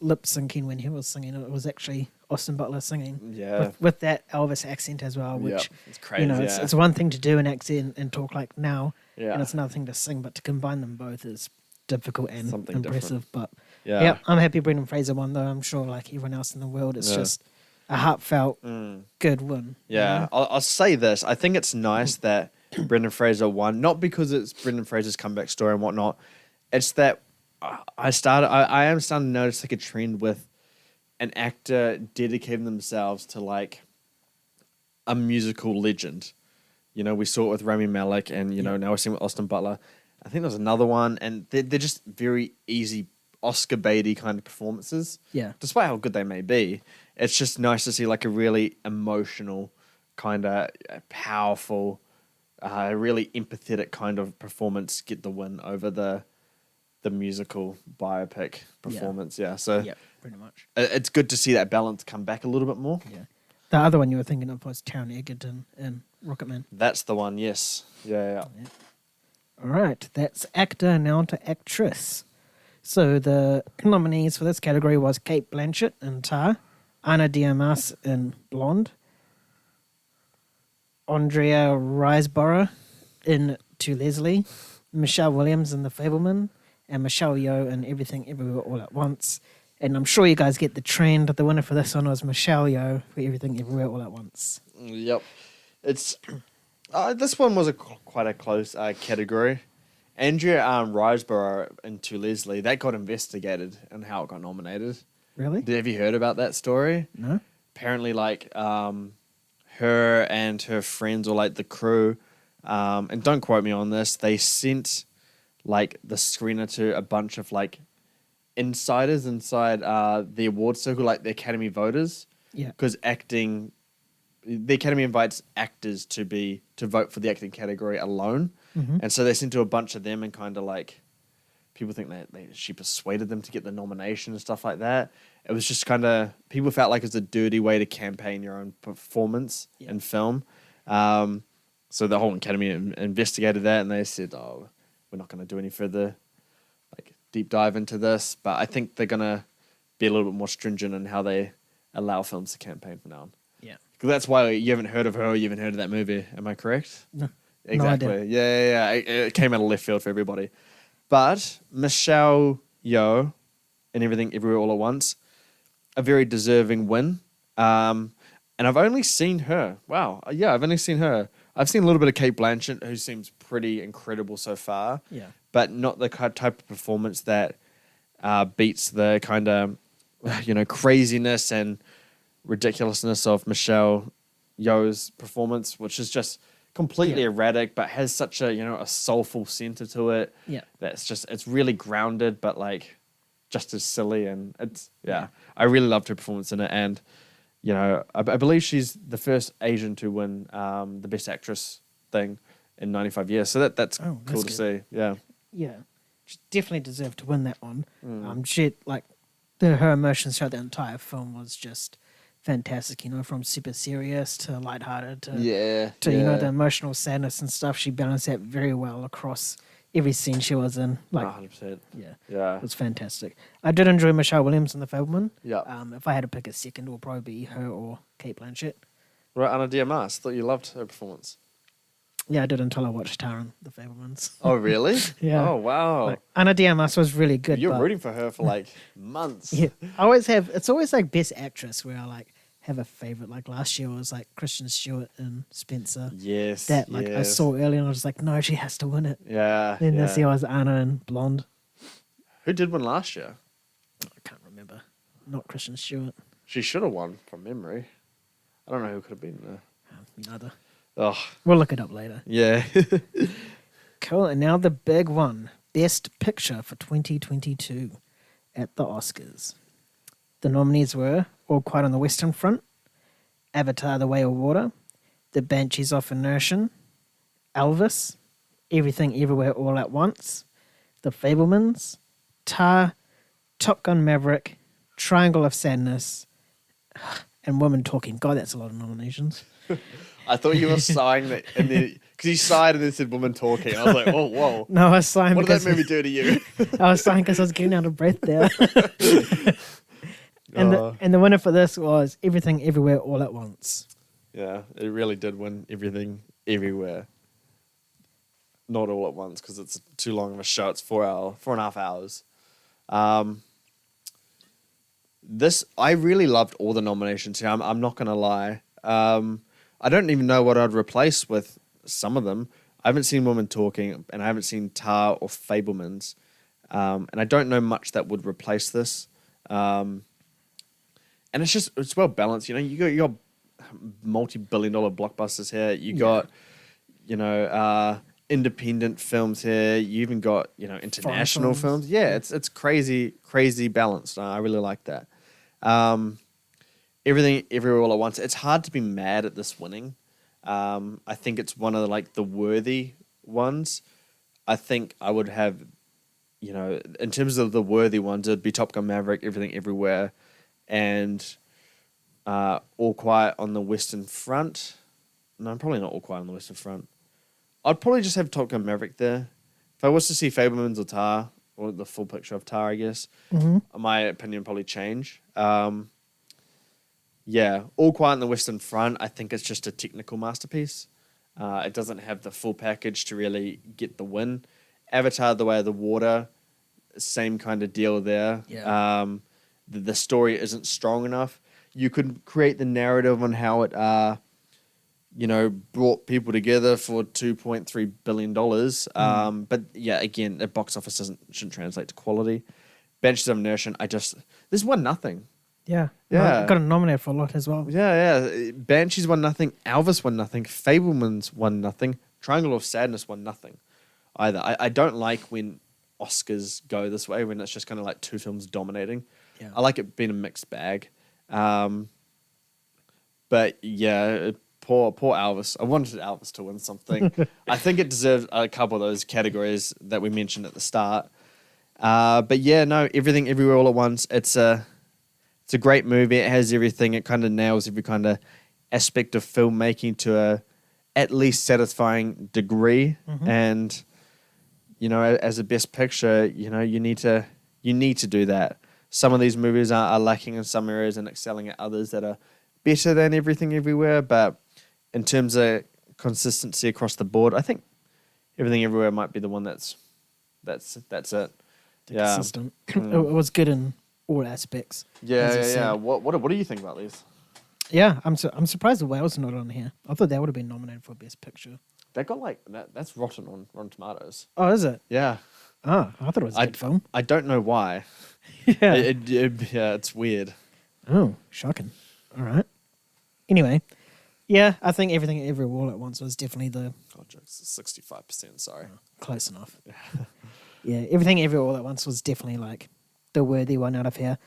lip syncing when he was singing. It was actually Austin Butler singing. Yeah. With that Elvis accent as well, which it's crazy. It's one thing to do an accent and talk like now, Yeah. and it's another thing to sing. But to combine them both is difficult and Something impressive. different. But Yeah. I'm happy Brendan Fraser won though. I'm sure like everyone else in the world, it's just a heartfelt, good win. Yeah, I'll say this. I think it's nice that Brendan Fraser won, not because it's Brendan Fraser's comeback story and whatnot. It's that I am starting to notice like a trend with an actor dedicating themselves to like a musical legend. We saw it with Rami Malek, and now we're seeing it with Austin Butler. I think there's another one, and they're just very easy Oscar baity kind of performances. Yeah. Despite how good they may be, it's just nice to see like a really emotional, kind of powerful, really empathetic kind of performance get the win over the musical biopic performance. Yeah. So pretty much. it's good to see that balance come back a little bit more. Yeah. The other one you were thinking of was Taron Egerton in Rocketman. That's the one. Yes. Yeah. All right. That's actor. Now to actress. So the nominees for this category was Kate Blanchett in Tar, Ana de Armas in Blonde, Andrea Riseborough in To Leslie, Michelle Williams in The Fableman, and Michelle Yeoh in Everything Everywhere All at Once. And I'm sure you guys get the trend. The winner for this one was Michelle Yeoh for Everything Everywhere All at Once. Yep. It's this one was quite a close category. Andrea Riseborough into Leslie, that got investigated and how it got nominated. Really? Have you heard about that story? No. Apparently, like her and her friends or like the crew, and don't quote me on this, they sent like the screener to a bunch of like insiders inside the award circle, like the Academy voters. Yeah. Because the Academy invites actors to vote for the acting category alone. Mm-hmm. And so they sent to a bunch of them and kind of like, people think that she persuaded them to get the nomination and stuff like that. It was just kind of, people felt like it's a dirty way to campaign your own performance in film. So the whole Academy investigated that, and they said, oh, we're not going to do any further like deep dive into this. But I think they're going to be a little bit more stringent in how they allow films to campaign from now on. Yeah. Because that's why you haven't heard of her or you haven't heard of that movie. Am I correct? No. Exactly. No idea. Yeah. It came out of left field for everybody. But Michelle Yeoh and Everything Everywhere All at Once, a very deserving win. And I've only seen her. Wow. Yeah, I've only seen her. I've seen a little bit of Kate Blanchett, who seems pretty incredible so far. Yeah. But not the type of performance that beats the kind of, craziness and ridiculousness of Michelle Yeoh's performance, which is just completely erratic, but has such a soulful center to it. Yeah. That's just, it's really grounded, but like just as silly, and I really loved her performance in it, and you know, I believe she's the first Asian to win the Best Actress thing in 95 years, so that's cool to see. Yeah, she definitely deserved to win that one. She like her emotions throughout the entire film was just fantastic. You know, from super serious to lighthearted to you know, the emotional sadness and stuff. She balanced that very well across every scene she was in. Like 100%. Yeah, it was fantastic. I did enjoy Michelle Williams in The Fabelman. Yeah. If I had to pick a second, it would probably be her or Kate Blanchett. Right, Ana de Armas. Thought you loved her performance. Yeah, I did until I watched Tara in The Fabelmans. Oh, really? Yeah. Oh, wow. Like, Ana de Armas was really good. You're rooting for her for like months. Yeah, it's always like Best Actress where I like have a favorite. Like last year was like Kristen Stewart and Spencer. Yes. That like I saw early and I was like, no, she has to win it. Yeah. Then this year was Anna and Blonde. Who did win last year? I can't remember. Not Kristen Stewart. She should have won from memory. I don't know who could have been there. Me neither. Oh. We'll look it up later. Yeah. Cool. And now the big one. Best Picture for 2022 at the Oscars. The nominees were All Quiet on the Western Front, Avatar: The Way of Water, The Banshees of Inisherin, Elvis, Everything Everywhere All at Once, The Fabelmans, Tar, Top Gun Maverick, Triangle of Sadness, and Women Talking. God, that's a lot of nominations. I thought you were sighing that, and then because you sighed and then said "woman talking," I was like, "Oh, whoa!" No, I was sighing. What did that movie do to you? I was sighing because I was getting out of breath there. And the winner for this was Everything Everywhere All at Once. Yeah, it really did win Everything Everywhere. Not all at once because it's too long of a show. It's 4.5 hours. This I really loved all the nominations here. I'm not gonna lie. I don't even know what I'd replace with some of them. I haven't seen Women Talking, and I haven't seen Tar or Fabelmans, and I don't know much that would replace this. And it's well balanced. You know, you got multi-billion-dollar blockbusters here. You got independent films here. You even got international films. Yeah, it's crazy balanced. I really like that. Everything Everywhere All at Once. It's hard to be mad at this winning. I think it's one of the worthy ones. I think I would have, in terms of the worthy ones, it'd be Top Gun Maverick, Everything Everywhere, and All Quiet on the Western Front. No, probably not All Quiet on the Western Front. I'd probably just have Top Gun Maverick there. If I was to see Fabelmans or Tar, or the full picture of Tar, I guess, my opinion would probably change. Yeah, All Quiet on the Western Front, I think it's just a technical masterpiece. It doesn't have the full package to really get the win. Avatar: The Way of the Water, same kind of deal there. Yeah. The story isn't strong enough. You could create the narrative on how it, brought people together for $2.3 billion. But yeah, again, the box office shouldn't translate to quality. Banshees of Inisherin, there's 1-0. Yeah. Yeah. Got nominated for a lot as well. Yeah. Banshees 1-0. Elvis 1-0. Fabelmans 1-0. Triangle of Sadness 1-0. Either. I don't like when Oscars go this way, when it's just kind of like two films dominating. Yeah. I like it being a mixed bag. But yeah, poor Elvis. I wanted Elvis to win something. I think it deserves a couple of those categories that we mentioned at the start. But yeah, no, Everything Everywhere All at Once. It's a great movie. It has everything. It kind of nails every kind of aspect of filmmaking to a at least satisfying degree. And as a best picture, you need to do that. Some of these movies are lacking in some areas and excelling at others that are better than Everything Everywhere. But in terms of consistency across the board, I think Everything Everywhere might be the one that's it. Yeah, consistent. It was good in all aspects. Yeah. What do you think about these? Yeah, I'm surprised the Whale's not on here. I thought that would have been nominated for Best Picture. That got that's rotten on Rotten Tomatoes. Oh, is it? Yeah. Oh, I thought it was a good film. I don't know why. Yeah. It's weird. Oh, shocking. All right. Anyway, yeah, I think Everything Everywhere All at Once was definitely the... Oh, jokes. 65%, sorry. Close enough. Yeah, Everything Everywhere All at Once was definitely the worthy one out of here.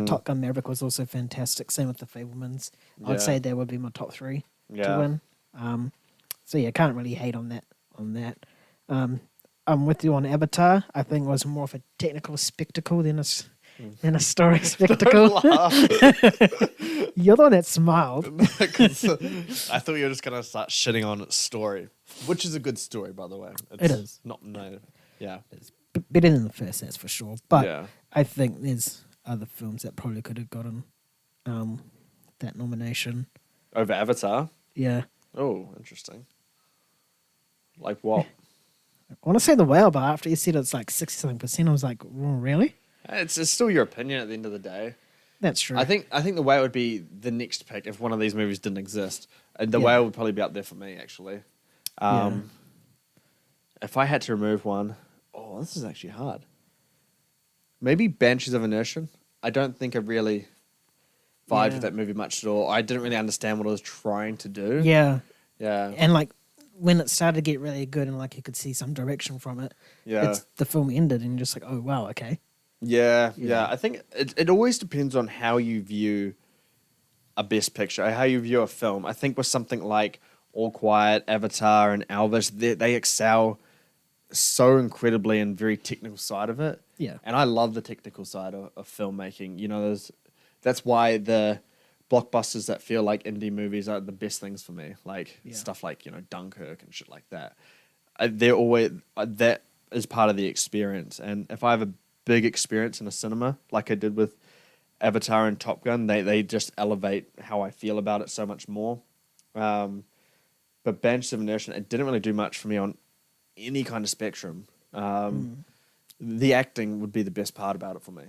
Top Gun Maverick was also fantastic. Same with The Fabelmans. Yeah. I'd say they would be my top three to Yeah. win. So yeah, can't really hate on that. I'm with you on Avatar. I think it was more of a technical spectacle than a story spectacle. You're the one that smiled. I thought you were just gonna start shitting on its story, which is a good story, by the way. It is. Yeah. It's better than the first, that's for sure. But Yeah. I think there's other films that probably could have gotten that nomination. Over Avatar. Yeah. Oh, interesting. Like what? I want to say The Whale, but after you said it's like 60-something%, I was like, really? It's still your opinion at the end of the day. That's true. I think The Whale would be the next pick if one of these movies didn't exist. And The Yeah. Whale would probably be up there for me, actually. If I had to remove one, this is actually hard. Maybe Banshees of Inisherin. I don't think I really vibed with that movie much at all. I didn't really understand what it was trying to do. Yeah. Yeah. And like when it started to get really good and like you could see some direction from it, Yeah. the film ended and you're just like, oh, wow, okay. Yeah. Yeah. I think it always depends on how you view a best picture, how you view a film. I think with something like All Quiet, Avatar, and Elvis, they excel so incredibly in very technical side of it. Yeah. And I love the technical side of filmmaking. You know, that's why the blockbusters that feel like indie movies are the best things for me. Like stuff like, Dunkirk and shit like that. They're always, that is part of the experience. And if I have a big experience in a cinema, like I did with Avatar and Top Gun, they just elevate how I feel about it so much more. But Banshees of Inisherin, it didn't really do much for me on any kind of spectrum. The acting would be the best part about it for me.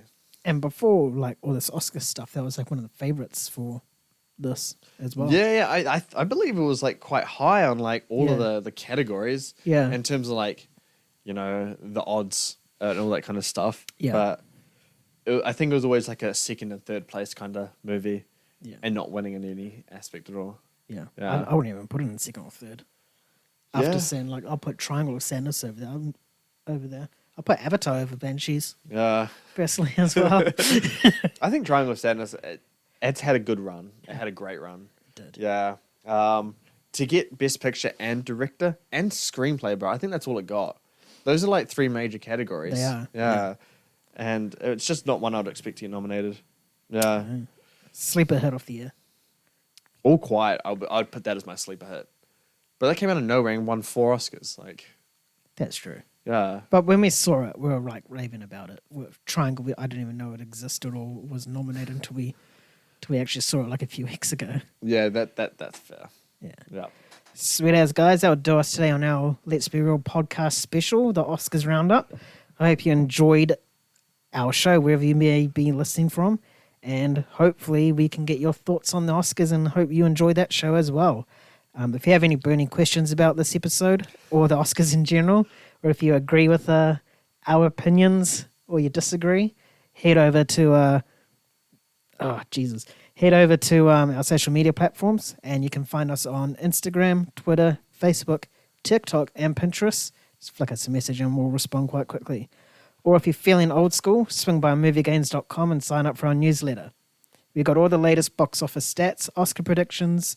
And before like all this Oscar stuff, that was like one of the favorites for this as well. Yeah. I believe it was like quite high on like all of the categories. Yeah. In terms of like, the odds and all that kind of stuff. Yeah. But I think it was always like a second and third place kind of movie. Yeah. And not winning in any aspect at all. Yeah. Yeah. I wouldn't even put it in second or third. After saying like, I'll put Triangle of Sadness over there. I'll put Avatar over Banshees. Yeah. Personally as well. I think Triangle of Sadness, it's had a good run. It had a great run. It did. Yeah. To get Best Picture and Director and Screenplay, bro, I think that's all it got. Those are like three major categories. They are. Yeah. And it's just not one I'd expect to get nominated. Yeah. Sleeper hit of the year. All Quiet, I'd put that as my sleeper hit. But that came out of nowhere and won 4 Oscars. Like, That's true. yeah. But when we saw it, we were like raving about it. Triangle, I didn't even know it existed or was nominated until we actually saw it like a few weeks ago. Yeah, that's fair. Yeah. Yeah. Sweet as guys, that'll do us today on our Let's Be Real podcast special, the Oscars Roundup. I hope you enjoyed our show wherever you may be listening from, and hopefully we can get your thoughts on the Oscars and hope you enjoy that show as well. If you have any burning questions about this episode or the Oscars in general, or if you agree with our opinions or you disagree, head over to our social media platforms, and you can find us on Instagram, Twitter, Facebook, TikTok, and Pinterest. Just flick us a message and we'll respond quite quickly. Or if you're feeling old school, swing by MovieGainz.com and sign up for our newsletter. We've got all the latest box office stats, Oscar predictions,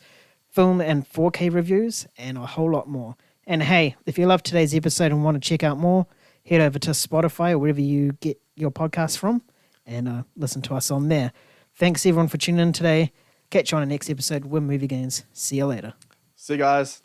film and 4K reviews, and a whole lot more. And hey, if you love today's episode and want to check out more, head over to Spotify or wherever you get your podcasts from and listen to us on there. Thanks everyone for tuning in today. Catch you on the next episode with MovieGainz. See you later. See you guys.